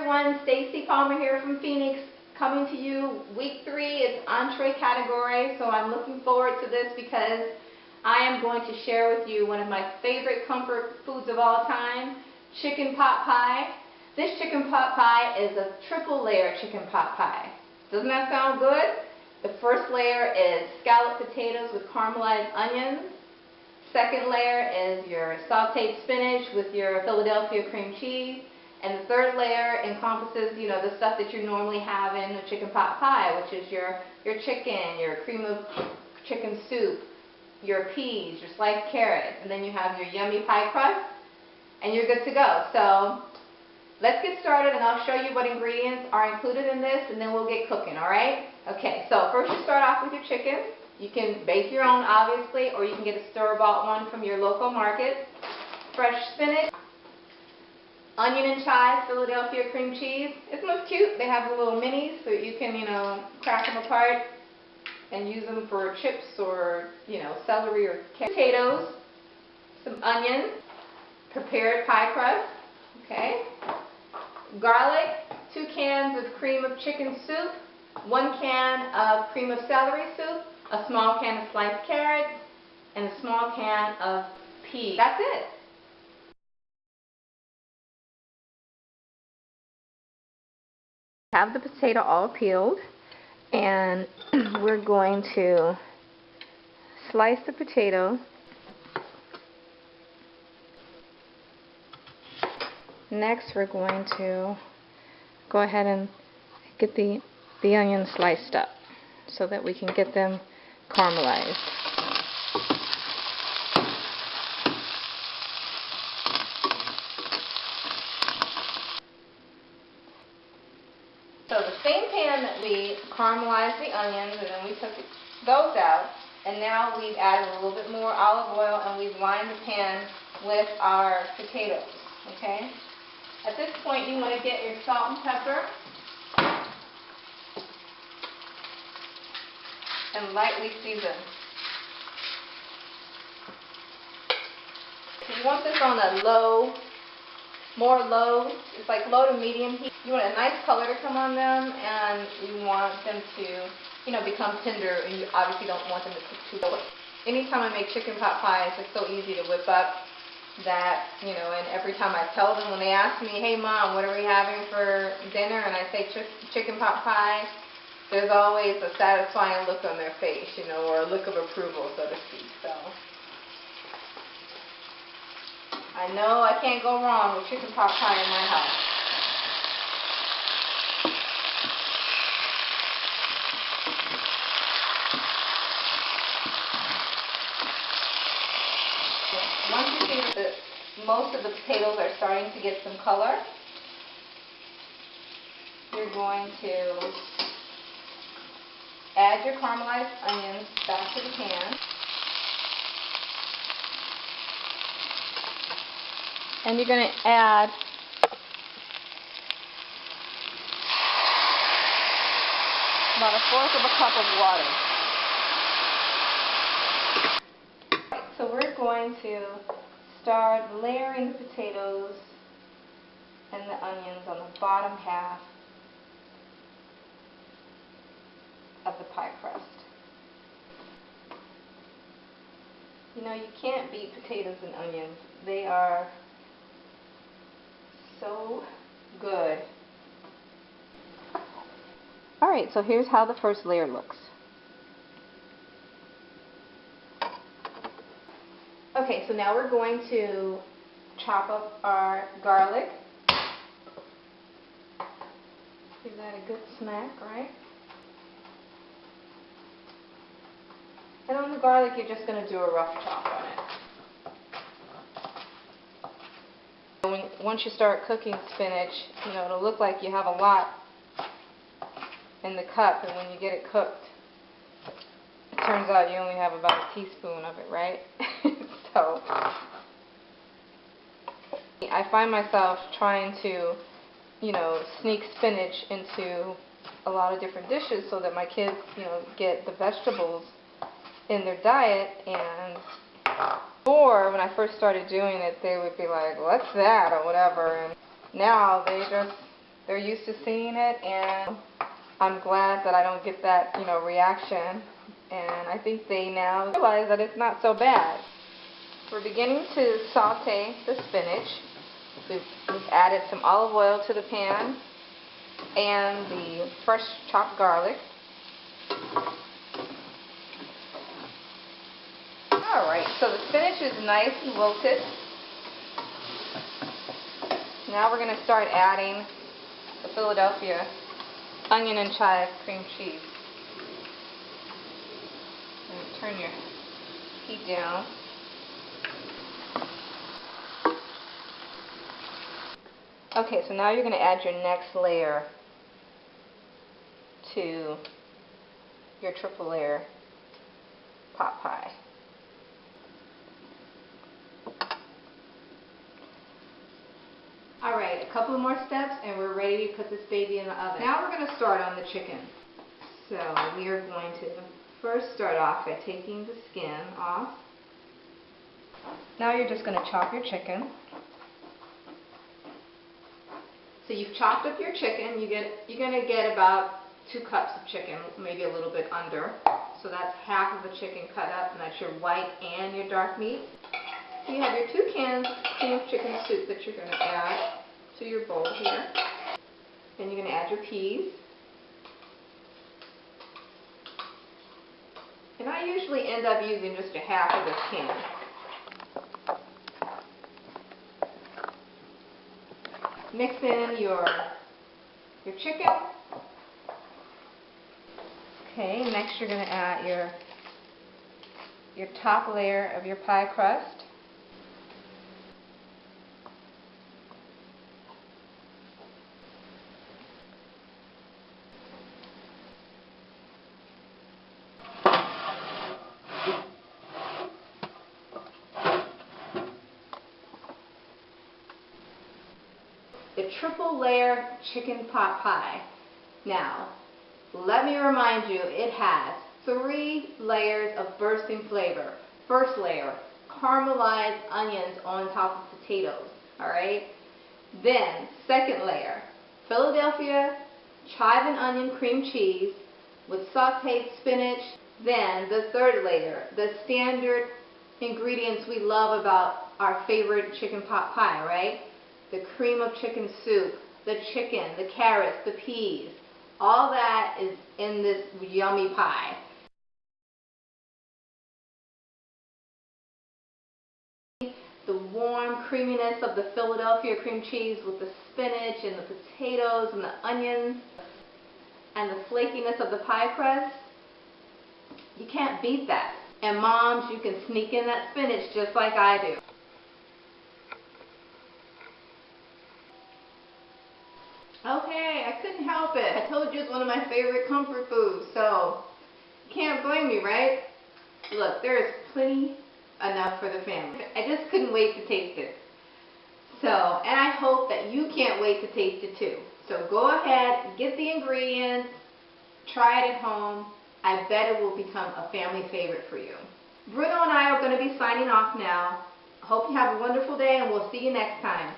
everyone, Stacy Palmer here from Phoenix, coming to you. Week 3 is entree category, so I'm looking forward to this because I am going to share with you one of my favorite comfort foods of all time, chicken pot pie. This chicken pot pie is a triple layer chicken pot pie. Doesn't that sound good? The first layer is scalloped potatoes with caramelized onions. Second layer is your sauteed spinach with your Philadelphia cream cheese. And the third layer encompasses, the stuff that you normally have in a chicken pot pie, which is your chicken, your cream of chicken soup, your peas, your sliced carrots, and then you have your yummy pie crust, and you're good to go. So let's get started, and I'll show you what ingredients are included in this, and then we'll get cooking, all right? Okay, so first you start off with your chicken. You can bake your own, obviously, or you can get a store-bought one from your local market. Fresh spinach. Onion and chives, Philadelphia cream cheese. Isn't this cute? They have the little minis so you can, crack them apart and use them for chips or, celery or potatoes. Some onions, prepared pie crust, okay. Garlic, 2 cans of cream of chicken soup, 1 can of cream of celery soup, a small can of sliced carrots, and a small can of peas. That's it. Have the potato all peeled, and we're going to slice the potato. Next we're going to go ahead and get the onions sliced up so that we can get them caramelized. So the same pan that we caramelized the onions, and then we took those out, and now we've added a little bit more olive oil, and we've lined the pan with our potatoes, okay? At this point you want to get your salt and pepper and lightly season. You want this on a low, it's like low to medium heat. You want a nice color to come on them, and you want them to, become tender, and you obviously don't want them to cook too well. Anytime I make chicken pot pies, it's so easy to whip up that, and every time I tell them, when they ask me, hey mom, what are we having for dinner, and I say chicken pot pie, there's always a satisfying look on their face, or a look of approval, so to speak. So I know I can't go wrong with chicken pot pie in my house. Once you see that most of the potatoes are starting to get some color, you're going to add your caramelized onions back to the pan. And you're going to add about 1/4 cup of water. So we're going to start layering the potatoes and the onions on the bottom half of the pie crust. You can't beat potatoes and onions. They are so good. Alright, so here's how the first layer looks. Okay, so now we're going to chop up our garlic. Give that a good smack, right? And on the garlic, you're just going to do a rough chop on it. Once you start cooking spinach, it'll look like you have a lot in the cup, and when you get it cooked, it turns out you only have about a teaspoon of it, right? So I find myself trying to, sneak spinach into a lot of different dishes so that my kids, get the vegetables in their diet. And before, when I first started doing it, they would be like, what's that, or whatever, and now they just They're used to seeing it, and I'm glad that I don't get that, reaction. And I think they now realize that it's not so bad. We're beginning to saute the spinach. We've added some olive oil to the pan and the fresh chopped garlic. Alright, so the spinach is nice and wilted. Now we're going to start adding the Philadelphia onion and chive cream cheese. And turn your heat down. Okay, so now you're going to add your next layer to your triple layer pot pie. Alright, a couple more steps and we're ready to put this baby in the oven. Now we're going to start on the chicken. So we are going to first start off by taking the skin off. Now you're just going to chop your chicken. So you've chopped up your chicken. You're going to get about 2 cups of chicken, maybe a little bit under. So that's half of the chicken cut up, and that's your white and your dark meat. So you have your 2 cans of cream chicken soup that you're going to add to your bowl here. Then you're going to add your peas. And I usually end up using just a half of this can. Mix in your chicken. Okay, next you're going to add your top layer of your pie crust. The triple layer chicken pot pie. Now, let me remind you, it has 3 layers of bursting flavor. First layer, caramelized onions on top of potatoes. Alright? Then, second layer, Philadelphia chive and onion cream cheese with sauteed spinach. Then, the third layer, the standard ingredients we love about our favorite chicken pot pie, right? The cream of chicken soup, the chicken, the carrots, the peas. All that is in this yummy pie. The warm creaminess of the Philadelphia cream cheese with the spinach and the potatoes and the onions and the flakiness of the pie crust. You can't beat that. And moms, you can sneak in that spinach just like I do. Okay, I couldn't help it. I told you it's one of my favorite comfort foods, so you can't blame me, right? Look, there is plenty enough for the family. I just couldn't wait to taste it. So, and I hope that you can't wait to taste it too. So go ahead, get the ingredients, try it at home. I bet it will become a family favorite for you. Bruno and I are going to be signing off now. I hope you have a wonderful day, and we'll see you next time.